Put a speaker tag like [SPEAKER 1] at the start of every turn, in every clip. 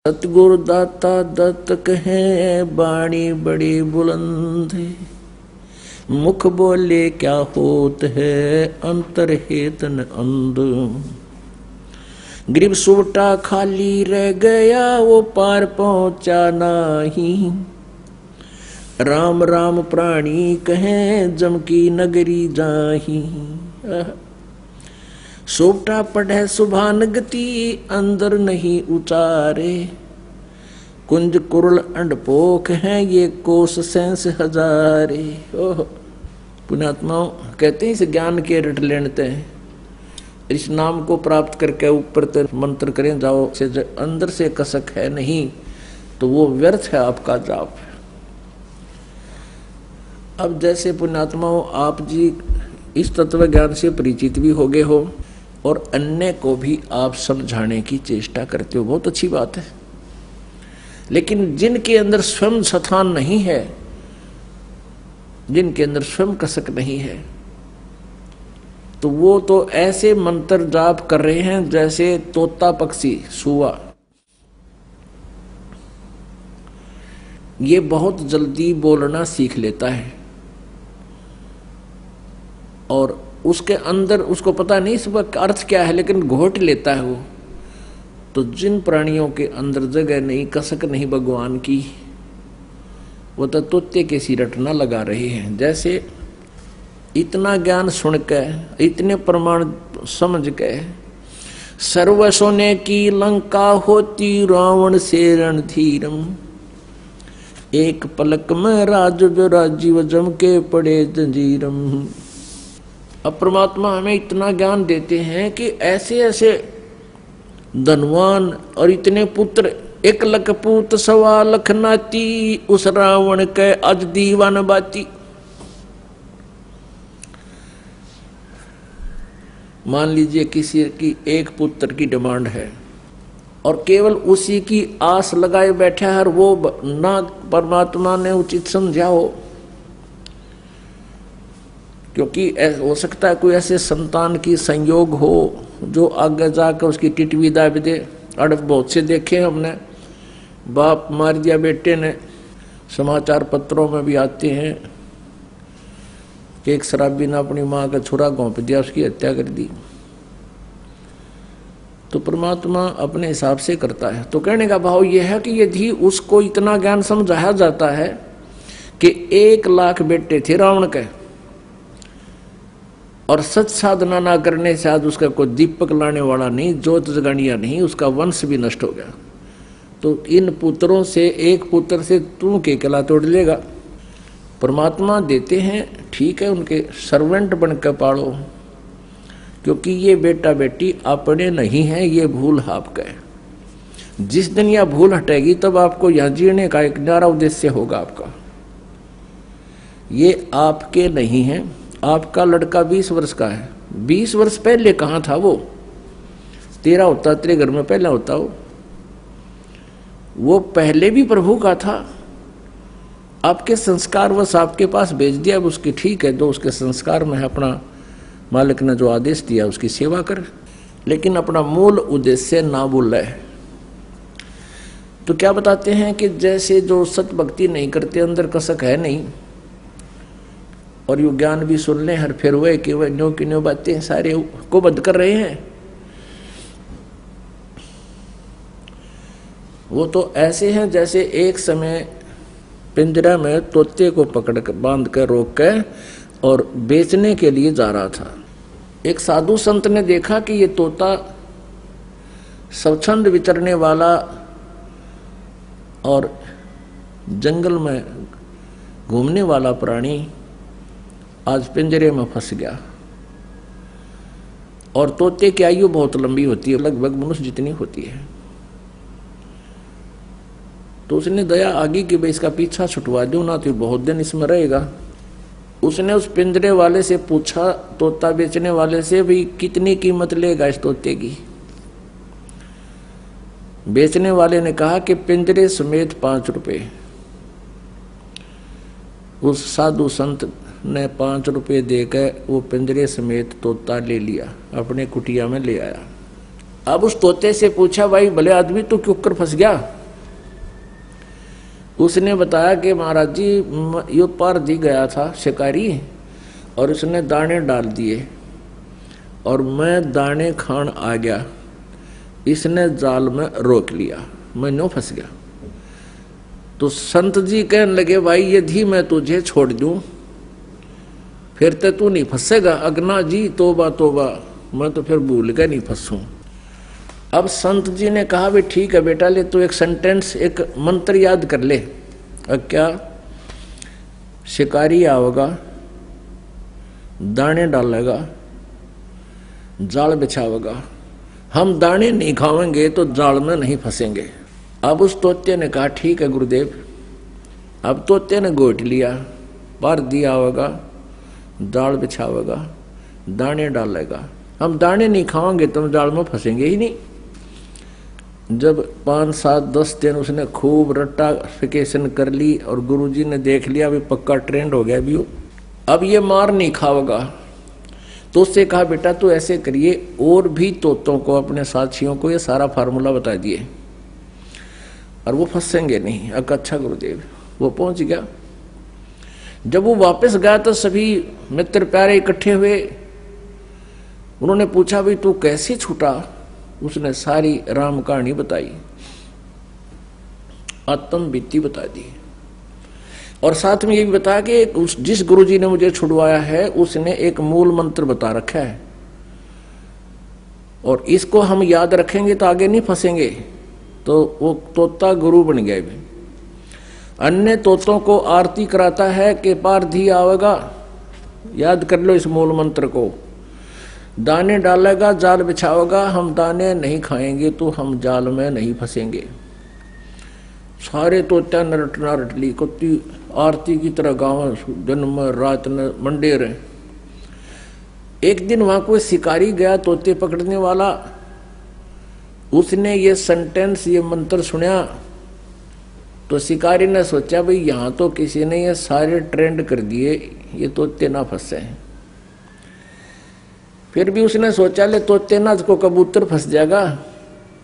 [SPEAKER 1] सतगुरु दाता दत्त कहे बाणी बड़ी बुलंद, मुख बोले क्या होत है अंतर हेतन अंध। गरीब सूटा खाली रह गया वो पार पहुंचा नाही, राम राम प्राणी कहे जम की नगरी जाही। सोपटा पढ़े सुभान गति अंदर नहीं उचारे, कुंज कुरल अंडपोख है ये कोस सेंस हजारे। ओह पुण्यात्माओं कहते हैं इस ज्ञान के रट लेते हैं, इस नाम को प्राप्त करके ऊपर तक मंत्र करें जाओ से अंदर से कसक है नहीं तो वो व्यर्थ है आपका जाप। अब जैसे पुण्यात्माओं आप जी इस तत्व ज्ञान से परिचित भी हो गए हो और अन्य को भी आप समझाने की चेष्टा करते हो, बहुत अच्छी बात है। लेकिन जिनके अंदर स्वयं स्थान नहीं है, जिनके अंदर स्वयं कसक नहीं है, तो वो तो ऐसे मंत्र जाप कर रहे हैं जैसे तोता पक्षी सुआ। ये बहुत जल्दी बोलना सीख लेता है और उसके अंदर उसको पता नहीं इसका अर्थ क्या है, लेकिन घोट लेता है वो। तो जिन प्राणियों के अंदर जगह नहीं, कसक नहीं भगवान की, वो तो तोते के सी रटना लगा रहे हैं। जैसे इतना ज्ञान सुन के, इतने प्रमाण समझ के, सर्व सोने की लंका होती रावण से रणधीरम, एक पलक में राज राजीव जम के पड़े जंजीरम। अब परमात्मा हमें इतना ज्ञान देते हैं कि ऐसे ऐसे धनवान और इतने पुत्र, एक लख पूत सवा लख नाती, उस रावण के अज दीवान बाती। मान लीजिए किसी की एक पुत्र की डिमांड है और केवल उसी की आस लगाए बैठा है, वो ना परमात्मा ने उचित समझा हो, क्योंकि हो सकता है कोई ऐसे संतान की संयोग हो जो आगे जाकर उसकी टिटवी दाब दे। अड़ बहुत से देखे हमने, बाप मार दिया बेटे ने, समाचार पत्रों में भी आते हैं कि एक शराबी ने अपनी माँ का छुरा घोंप दिया, उसकी हत्या कर दी। तो परमात्मा अपने हिसाब से करता है। तो कहने का भाव यह है कि यदि उसको इतना ज्ञान समझाया जाता है कि 1 लाख बेटे थे रावण के और सच साधना ना करने से आज उसका कोई दीपक लाने वाला नहीं, ज्योत जगानिया नहीं, उसका वंश भी नष्ट हो गया, तो इन पुत्रों से एक पुत्र से तू के कला तोड़ लेगा। परमात्मा देते हैं, ठीक है, उनके सर्वेंट बनकर पालो, क्योंकि ये बेटा बेटी अपने नहीं है, ये भूल आपका है। जिस दिन यह भूल हटेगी तब आपको यह जीने का एक न्यारा उद्देश्य होगा आपका। ये आपके नहीं है। आपका लड़का 20 वर्ष का है, 20 वर्ष पहले कहाँ था वो? तेरा होता, तेरे घर में पहले होता वो पहले भी प्रभु का था। आपके संस्कार बस आपके पास भेज दिया उसकी, ठीक है, जो उसके संस्कार में है, अपना मालिक ने जो आदेश दिया उसकी सेवा कर, लेकिन अपना मूल उद्देश्य ना भूले। तो क्या बताते हैं कि जैसे जो सत भक्ति नहीं करते, अंदर कसक है नहीं, और यू ज्ञान भी सुन ले हर फिर हुए कि वह न्यो की न्यो बातें सारे को बंद कर रहे हैं, वो तो ऐसे हैं जैसे एक समय पिंजरा में तोते को पकड़ कर बांध कर रोक कर और बेचने के लिए जा रहा था। एक साधु संत ने देखा कि ये तोता स्वच्छंद विचरने वाला और जंगल में घूमने वाला प्राणी आज पिंजरे में फंस गया, और तोते की आयु बहुत लंबी होती है, लगभग मनुष्य जितनी होती है। तो उसने दया आगे कि भाई इसका पीछा छुटवा दो ना, तो बहुत दिन इसमें रहेगा। उसने उस पिंजरे वाले से पूछा, तोता बेचने वाले से, भाई कितनी कीमत लेगा इस तोते की? बेचने वाले ने कहा कि पिंजरे समेत 5 रुपए। उस साधु संत ने 5 रुपए देकर वो पिंजरे समेत तोता ले लिया, अपने कुटिया में ले आया। अब उस तोते से पूछा, भाई भले आदमी तू क्यों कर फंस गया? उसने बताया कि महाराज जी यो पार दी गया था शिकारी और उसने दाने डाल दिए और मैं दाने खान आ गया, इसने जाल में रोक लिया, मैं नो फंस गया। तो संत जी कहने लगे, भाई यदि मैं तुझे छोड़ दूं फिर तो तू नहीं फंसेगा। अगना जी तोबा तोबा, मैं तो फिर भूल के नहीं फंसूं। अब संत जी ने कहा, भी ठीक है बेटा, ले तू एक सेंटेंस, एक मंत्र याद कर ले। अब क्या? शिकारी आओगा, दाने डालेगा, जाल बिछावेगा, हम दाने नहीं खाएंगे तो जाल में नहीं फंसेंगे। अब उस तोते ने कहा, ठीक है गुरुदेव। अब तोते ने गोट लिया, पार दिया होगा, जाल बिछावेगा, दाने डालेगा, हम दाने नहीं खाएंगे तो जाल में फंसेंगे ही नहीं। जब 5, 7, 10 दिन उसने खूब रट्टाफिकेशन कर ली और गुरुजी ने देख लिया भी पक्का ट्रेंड हो गया भी वो, अब ये मार नहीं खाएगा, तो उससे कहा, बेटा तू ऐसे करिए, और भी तोतों को, अपने साथियों को ये सारा फार्मूला बता दिए और वो फंसेंगे नहीं। अच्छा गुरुदेव। वो पहुंच गया। जब वो वापस गया तो सभी मित्र प्यारे इकट्ठे हुए। उन्होंने पूछा, भाई तू कैसे छूटा? उसने सारी राम कहानी बताई, आत्म बीती बता दी और साथ में ये भी बताया कि जिस गुरुजी ने मुझे छुड़वाया है उसने एक मूल मंत्र बता रखा है और इसको हम याद रखेंगे तो आगे नहीं फंसेंगे। तो वो तोता गुरु बन गया। भी अन्य तोतों को आरती कराता है कि पारधी आवेगा, याद कर लो इस मूल मंत्र को, दाने डालेगा, जाल बिछाओगा, हम दाने नहीं खाएंगे तो हम जाल में नहीं फंसेंगे। सारे तोता नरट नरट ली कुत्ती आरती की तरह गाँव दिन में रात में मंडे रहे। एक दिन वहां कोई शिकारी गया तोते पकड़ने वाला, उसने ये सेंटेंस, ये मंत्र सुना तो शिकारी ने सोचा, भाई यहां तो किसी ने ये सारे ट्रेंड कर दिए, ये तोते ना फंसे। फिर भी उसने सोचा, ले तोते ना को कबूतर फंस जाएगा,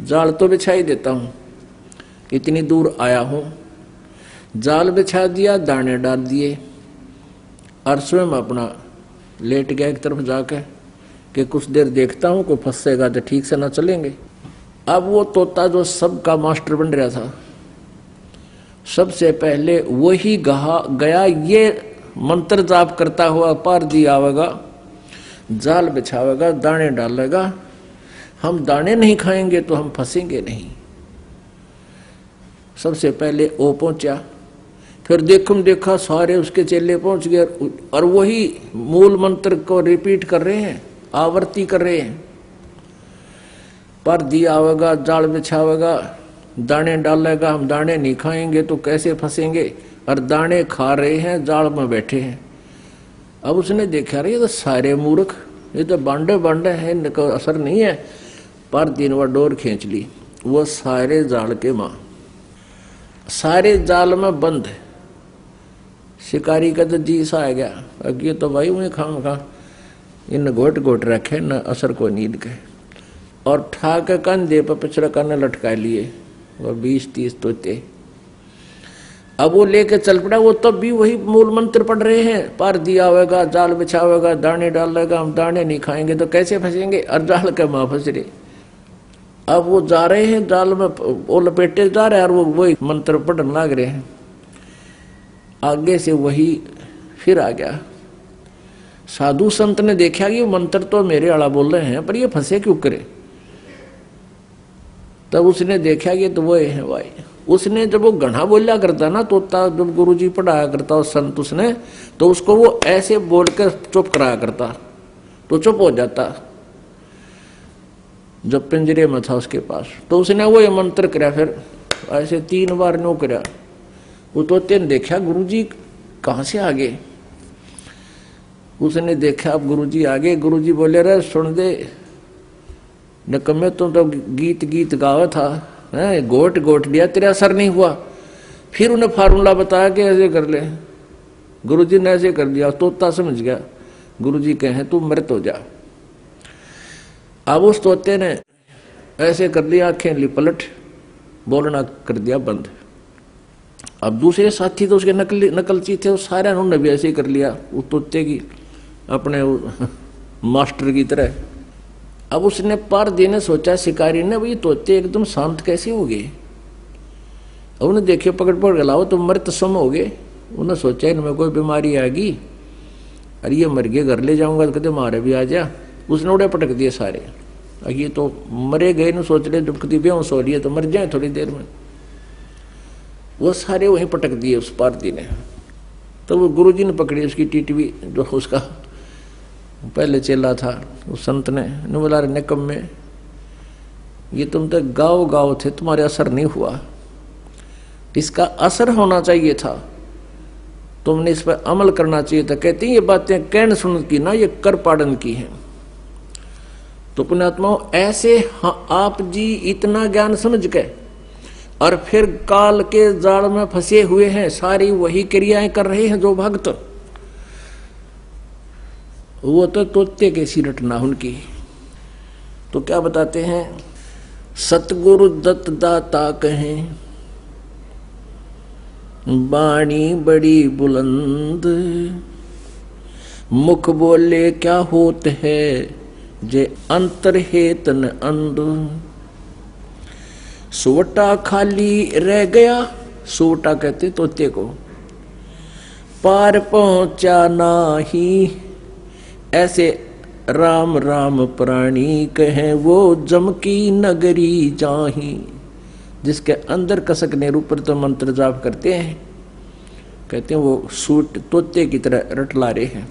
[SPEAKER 1] जाल तो बिछा ही देता हूं, इतनी दूर आया हूं। जाल बिछा दिया, दाने डाल दिए और स्वयं अपना लेट गया एक तरफ जाकर कि कुछ देर देखता हूं, कोई फंसेगा तो ठीक से ना चलेंगे। अब वो तोता जो सबका मास्टर बन रहा था, सबसे पहले वही गया ये मंत्र जाप करता हुआ, पार दिया आवेगा, जाल बिछावेगा, दाने डालेगा, हम दाने नहीं खाएंगे तो हम फंसेंगे नहीं। सबसे पहले वो पहुंचा, फिर देखा सारे उसके चेले पहुंच गए और वही मूल मंत्र को रिपीट कर रहे हैं, आवर्ती कर रहे हैं। पर दिया आवेगा, जाल बिछावेगा, दाने डालेगा, हम दाने नहीं खाएंगे तो कैसे फंसेंगे, और दाने खा रहे हैं, जाल में बैठे हैं। अब उसने देखा, रहे ये तो सारे मूर्ख, ये तो बांडे बांडे हैं, इनका असर नहीं है। पर दिन वह डोर खींच ली, वो सारे जाल के मां, सारे जाल में बंद। शिकारी का तो जी सा आ गया, अब ये तो भाई उन्हें खाम खा इन घोट घोट रखे न असर को नींद के, और ठाक कंधे पर पिछड़ा करने लटका लिए वो 20-30 तोते। अब वो लेके चल पड़ा, वो तब भी वही मूल मंत्र पढ़ रहे हैं, पार दिया होगा, जाल बिछावेगा, दाने डालेगा, हम दाने नहीं खाएंगे तो कैसे फंसेंगे, और जाल के मां फंस रहे। अब वो जा रहे हैं जाल में, वो लपेटे जा रहे हैं और वो वही मंत्र पढ़ने लग रहे हैं। आगे से वही फिर आ गया। साधु संत ने देखा कि मंत्र तो मेरे आला बोल रहे हैं पर ये फंसे क्यों करे, तब उसने देखा कि तो वो है भाई। उसने जब वो घना बोलिया करता ना तोता, जब गुरुजी पढ़ाया करता उस संत उसने, तो उसको वो ऐसे बोल कर चुप कराया करता तो चुप हो जाता, जब पिंजरे में था उसके पास। तो उसने वो ये मंत्र कराया, फिर ऐसे 3 बार नो कराया। वो तोते ने देखा गुरुजी कहाँ से आ गए, उसने देखा अब गुरुजी आ गए। गुरुजी बोले, रे सुन दे नकम्मे, तुम तो गीत गावा था, गोट गोट लिया, तेरा असर नहीं हुआ। फिर उन्हें फार्मूला बताया कि ऐसे कर ले। गुरुजी ने ऐसे कर दिया, तोता समझ गया, गुरुजी कहे तू मृत हो जा। अब उस तोते ने ऐसे कर दिया, आंखें ली पलट, बोलना कर दिया बंद। अब दूसरे साथी तो उसके नकलची थे, सारे उन्होंने भी ऐसे ही कर लिया, वो तोते की अपने मास्टर की तरह। अब उसने पार देने सोचा शिकारी ने, भाई तोते एकदम शांत कैसे हो गए। अब उन्हें देखे पकड़ पकड़ लाओ तो मृत सम हो गए। उन्हें सोचा इनमें कोई बीमारी आ गई, अरे ये मर गए, घर ले जाऊंगा तो कहते मारे भी आ जा। उसने उड़े पटक दिए सारे। ये तो मरे गए न, सोच रहे दुखती बेहोश हो रही है तो मर जाए थोड़ी देर में। वो सारे वहीं पटक दिए उस पारती ने। तो वो गुरुजी ने पकड़ी उसकी टीटवी, जो उसका पहले चेला था, उस संत ने बोला रे निकम्मे, ये तुम तो गाँव गाँव थे, तुम्हारे असर नहीं हुआ, इसका असर होना चाहिए था, तुमने इस पर अमल करना चाहिए था। कहते हैं ये बातें कहन सुन की ना, ये कर पाड़न की है। तो पुण्यात्माओं ऐसे आप जी इतना ज्ञान समझ के और फिर काल के जाल में फंसे हुए हैं, सारी वही क्रियाएं कर रहे हैं जो भक्त, वो तो तोते के सी रटना उनकी। तो क्या बताते हैं, सतगुरु दत्त दाता कहें, बाणी बड़ी बुलंद, मुख बोले क्या होत है, जे अंतर है तन अंध। सोटा खाली रह गया, सोटा कहते तोते को, पार पहुंचा नाही, ऐसे राम राम प्राणी कहें, वो जम की नगरी जाही। जिसके अंदर कसकने ऊपर तो मंत्र जाप करते हैं, कहते हैं वो सूट तोते की तरह रटला रहे हैं।